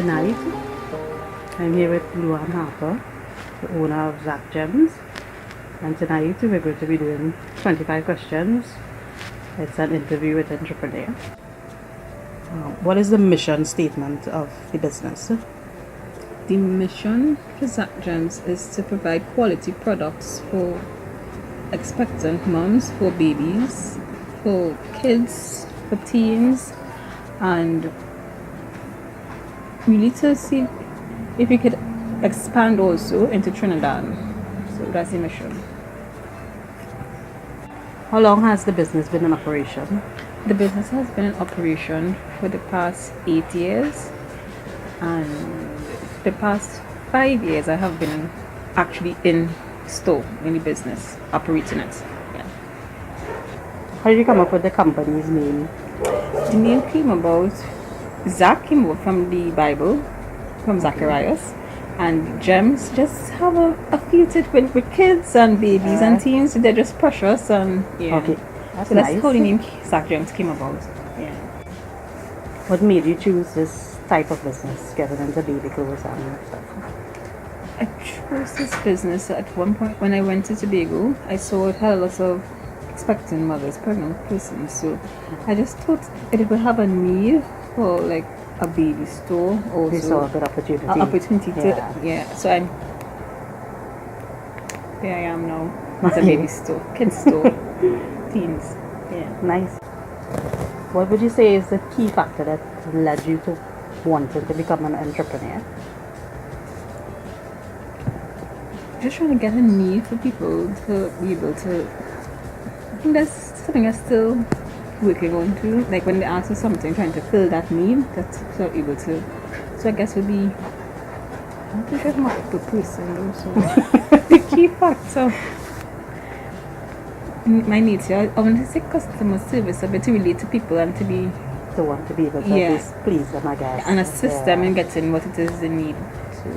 Tonight, I'm here with Lu Ann Harper, the owner of Zach Gems, and tonight we're going to be doing 25 questions. It's an interview with an entrepreneur. What is the mission statement of the business? The mission for Zach Gems is to provide quality products for expectant moms, for babies, for kids, for teens, and really to see if we could expand also into Trinidad. So that's the mission. How long has the business been in operation? The business has been in operation for the past 8 years, and the past 5 years I have been actually in store in the business, operating it. Yeah. How did you come up with the company's name? The name came about, Zach came about from the Bible, from Zacharias, and gems just have a feel to it with kids and babies and teens. They're just precious, and yeah. Okay, So that's how the name Zach Gems came about. Yeah. What made you choose this type of business, getting into baby clothes and stuff? I chose this business at one point when I went to Tobago. I saw it had lots of expectant mothers, pregnant persons. So I just thought it would have a need for like a baby store. Also, You saw a good opportunity. An opportunity to Yeah. So here I am now. It's a baby store, kids store, teens. Yeah. Nice. What would you say is the key factor that led you to wanting to become an entrepreneur? Just trying to get a need for people to be able to. I think that's something I'm still working on too. Like when they ask for something, trying to fill that need, that's not able to. So I guess would be. I'm not sure if I'm a good person though. So the key factor. My needs here, I want to say customer service, a bit to relate to people and to be. To want to be able to at least please them, I guess. And assist them in getting what it is they need. So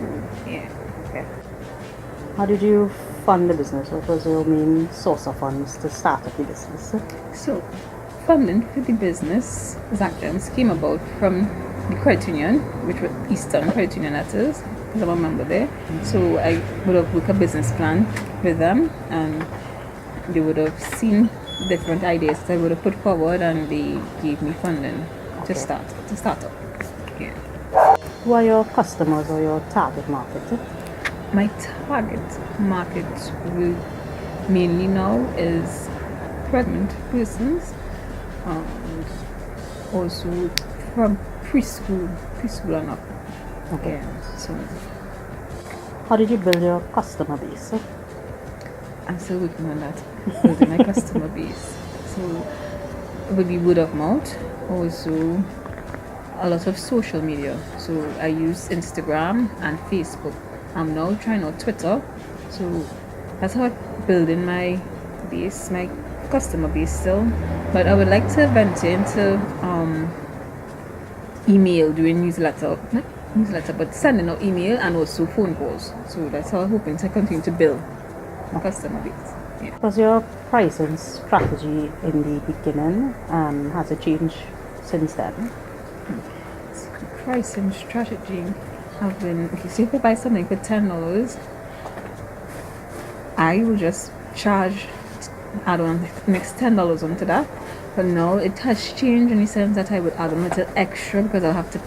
yeah. Okay. How did you fund the business? What was your main source of funds to start up the business? So, funding for the business, Zach Gems, came about from the credit union, which was Eastern Credit Union, that is, because I'm a member there. So I would have worked a business plan with them, and they would have seen different ideas that I would have put forward, and they gave me funding to start up. Yeah. Who are your customers or your target market? My target market will mainly now is pregnant persons, and also from preschool and up. Okay. Yeah, so How did you build your customer base? I'm still working on that, building my customer base. So it would be word of mouth, also a lot of social media. So I use Instagram and Facebook. I'm now trying out Twitter. So that's how I'm building my base, my customer base still. But I would like to venture into email, doing not newsletter, but sending out email and also phone calls. So that's how I'm hoping to continue to build my customer base. Yeah. What was your pricing strategy in the beginning, and has it changed since then? Pricing strategy have been, okay, so if I buy something for $10, I will just add on the next $10 onto that. But now it has changed in the sense that I would add on a little extra because I'll have to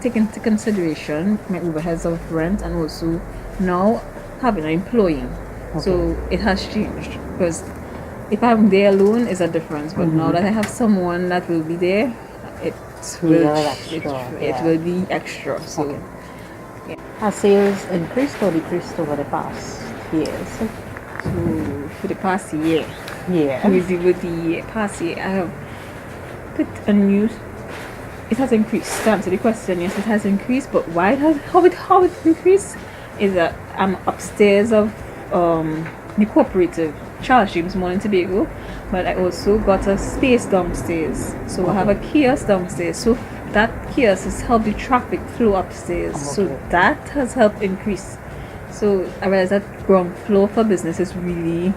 take into consideration my overheads of rent, and also now having an employee. Okay. So it has changed, because if I'm there alone is a difference, but now that I have someone that will be there, it will be extra. So okay. Yeah. Has sales increased or decreased over the past years? So for the past year, with the past year, I have put a new. It has increased. To answer the question, yes, it has increased. But how it increased is that I'm upstairs of the cooperative Charles James Mall in Tobago, but I also got a space downstairs. So I have a kiosk downstairs. So that kiosk has helped the traffic flow upstairs. So that has helped increase. So I realized that ground floor for business is really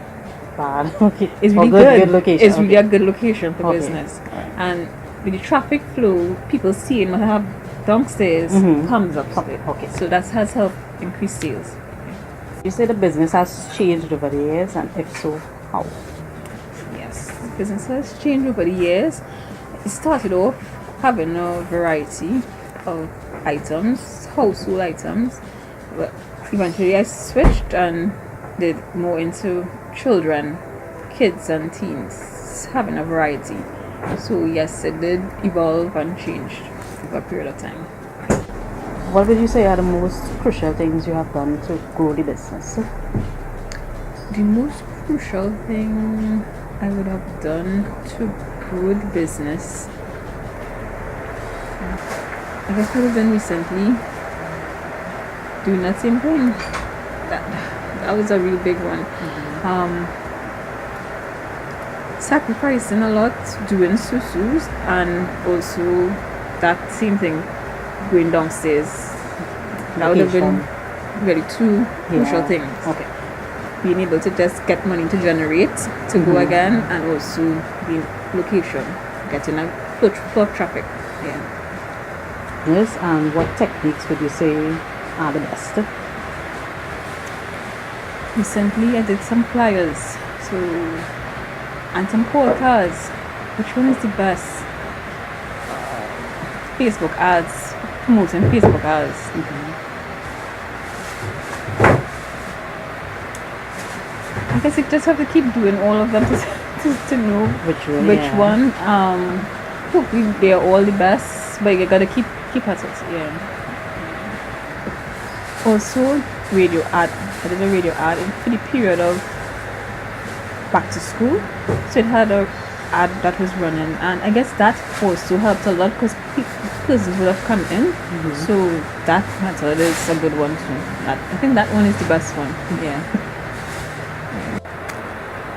bad. Okay. It's really good location. It's really a good location for business. Right. And with the traffic flow, people seeing what I have downstairs comes upstairs. Okay. So that has helped increase sales. You say the business has changed over the years, and if so, how? Yes, business has changed over the years. It started off having a variety of items, household items, but eventually I switched and did more into children, kids and teens, having a variety. So yes, it did evolve and changed over a period of time. What would you say are the most crucial things you have done to grow the business? The most crucial thing I would have done to grow the business, I guess what I've done recently, doing that same thing. That was a real big one. Sacrificing a lot, doing susus, and also that same thing, going downstairs. That would have been really two crucial things. Okay. Being able to just get money to generate, to go again, and also the location, getting a flow of traffic. Yeah. Yes, and what techniques would you say are the best? Recently, I did some flyers, and some cold cards. Which one is the best? Facebook ads, promoting Facebook ads. I guess you just have to keep doing all of them to know which one. Hopefully they are all the best, but you gotta keep at it. Yeah. Also, radio ad. I did a radio ad for the period of back to school, so it had a ad that was running, and I guess that also helped a lot because persons would have come in. So that method is a good one too. I think that one is the best one. Yeah.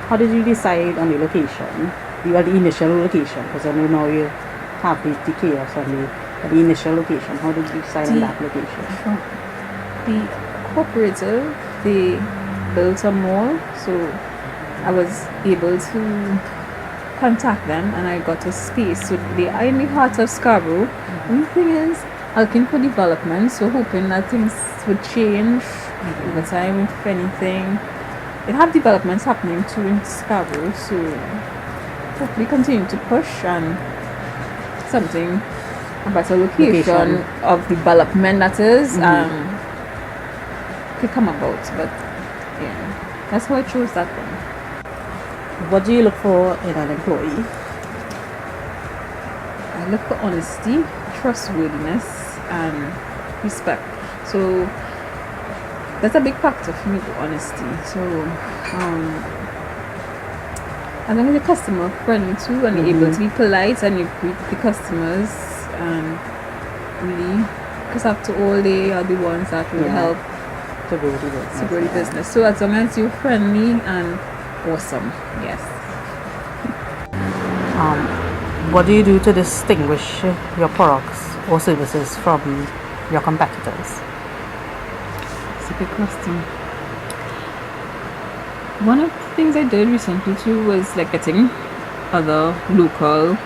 How did you decide on the location? The initial location, because I know now you have the chaos on the initial location. How did you decide on that location? The cooperative, they built a mall, so I was able to contact them and I got a space. So they are in the heart of Scarborough. The thing is, I'm looking for development, so hoping that things would change over time, if anything. It have developments happening too in Scarborough, so hopefully continue to push and something a better location of development that is could come about. But yeah, that's how I chose that one. What do you look for in an employee? I look for honesty, trustworthiness, and respect. So that's a big factor for me, the honesty. So as long as the customer friendly too, and you're able to be polite and you greet the customers, and really, because after all, they are the ones that will help to grow the business. So as long as you're friendly and awesome, yes. What do you do to distinguish your products or services from your competitors? It's a good question. One of the things I did recently too was like getting other local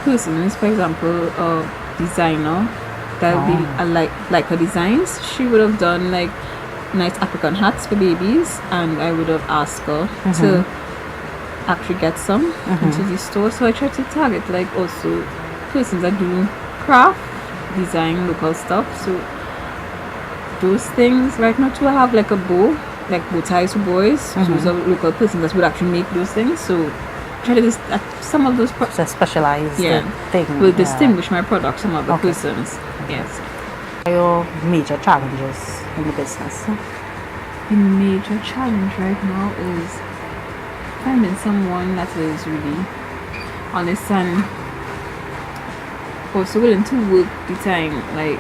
persons, for example, a designer that would be like her designs. She would have done like nice African hats for babies, and I would have asked her to actually get some into the store. So I try to target like also persons that do craft, design local stuff. So those things right now too, I have like a bow, like bow ties for boys. So those are local persons that would actually make those things. So try to some of those specialized things will distinguish my product from other persons. Yes. What are your major challenges in the business? The major challenge right now is finding someone that is really honest and also willing to work the time, like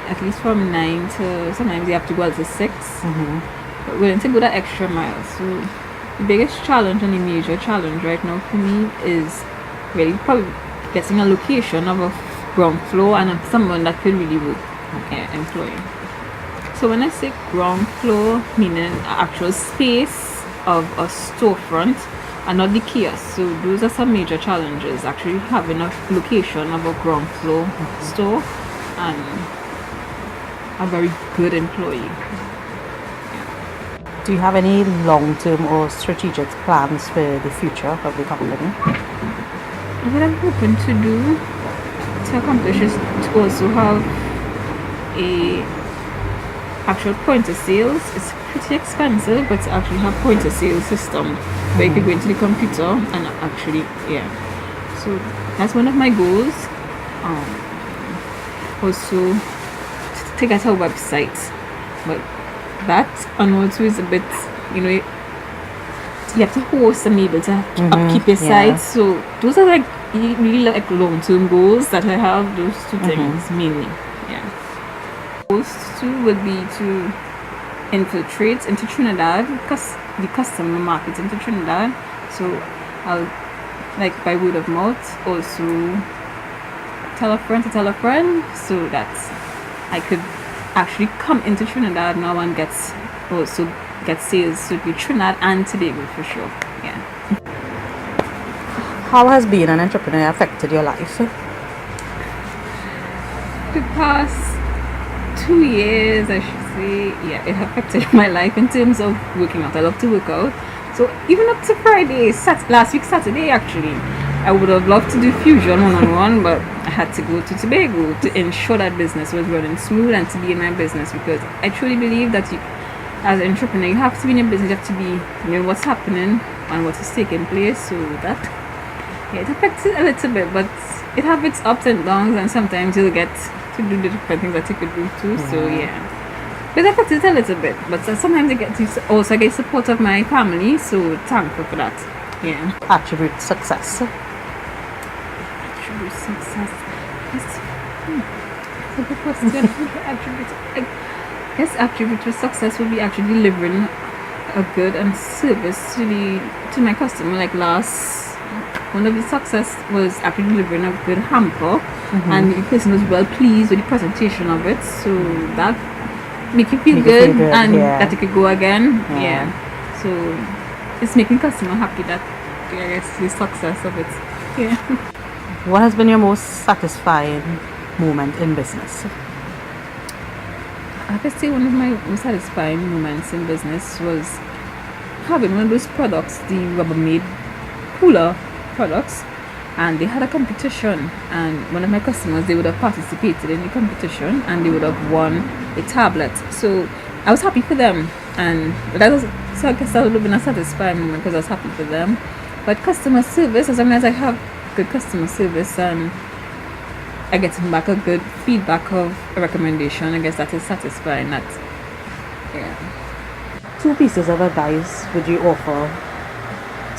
at least from 9 to sometimes you have to go out to 6, but willing to go that extra mile. So the biggest challenge and the major challenge right now for me is really probably getting a location of a ground floor and someone that could really work employing. So when I say ground floor, meaning an actual space of a storefront and not the kiosk. So those are some major challenges, actually having a location of a ground floor store and a very good employee. Do you have any long-term or strategic plans for the future of the company? What I'm hoping to do to accomplish is to also have a actual point of sales. It's pretty expensive, but to actually have point of sale system where you can go into the computer and actually, so that's one of my goals. Also to get our website, but that and also is a bit, you have to host and be able to upkeep your site. So those are like really like long-term goals that I have. Those two things mainly. Goals too would be to infiltrate into Trinidad, because the customer market into Trinidad. So I'll, like, by word of mouth, also tell a friend to tell a friend, so that I could actually come into Trinidad now and get sales. So it'd be Trinidad and Tobago for sure. How has being an entrepreneur affected your life? The past 2 years, I should say, it affected my life in terms of working out. I love to work out. So even up to Friday, last week Saturday actually, I would have loved to do Fusion one-on-one, but I had to go to Tobago to ensure that business was running smooth and to be in my business, because I truly believe that as an entrepreneur, you have to be in your business, you have to be, what's happening and what is taking place. So that, it affects it a little bit, but it has its ups and downs, and sometimes you'll get to do the different things that you could do too. So but it affects it a little bit, but sometimes I get to also get support of my family, so thankful for that. Attribute success. Success. That's a good question. Attribute to success would be actually delivering a good and service to my customer. Like one of the success was actually delivering a good hamper, and the person was well pleased with the presentation of it. So that make you feel good, and that you could go again. So it's making customer happy. That I guess the success of it. What has been your most satisfying moment in business? I could say one of my most satisfying moments in business was having one of those products, the Rubbermaid cooler products, and they had a competition, and one of my customers, they would have participated in the competition and they would have won a tablet. So I was happy for them, and so I guess that would have been a satisfying moment because I was happy for them. But customer service, as long as I have good customer service and I get back a good feedback of a recommendation, I guess that is satisfying. Two pieces of advice would you offer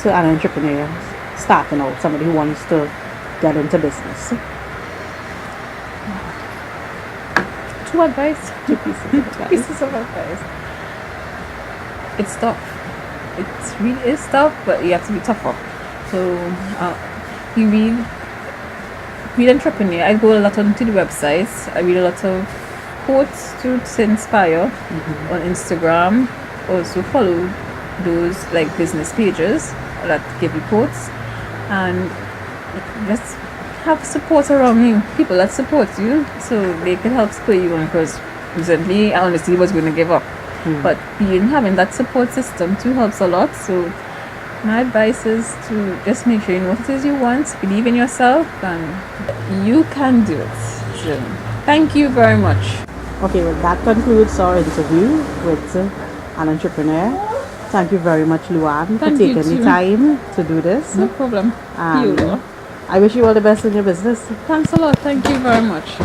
to an entrepreneur starting out, somebody who wants to get into business? Two pieces of advice. It's tough. It really is tough, but you have to be tougher. So you read entrepreneur. I go a lot onto the websites. I read a lot of quotes to inspire on Instagram. Also follow those like business pages that give you quotes, and just have support around you, people that support you, so they can help spur you on. Because recently I honestly was going to give up, but having that support system too helps a lot. So my advice is to just make sure you know what it is you want, believe in yourself, and you can do it. So thank you very much. Okay, well, that concludes our interview with an entrepreneur. Thank you very much, Lu Ann, for taking the time to do this. No problem. I wish you all the best in your business. Thanks a lot. Thank you very much.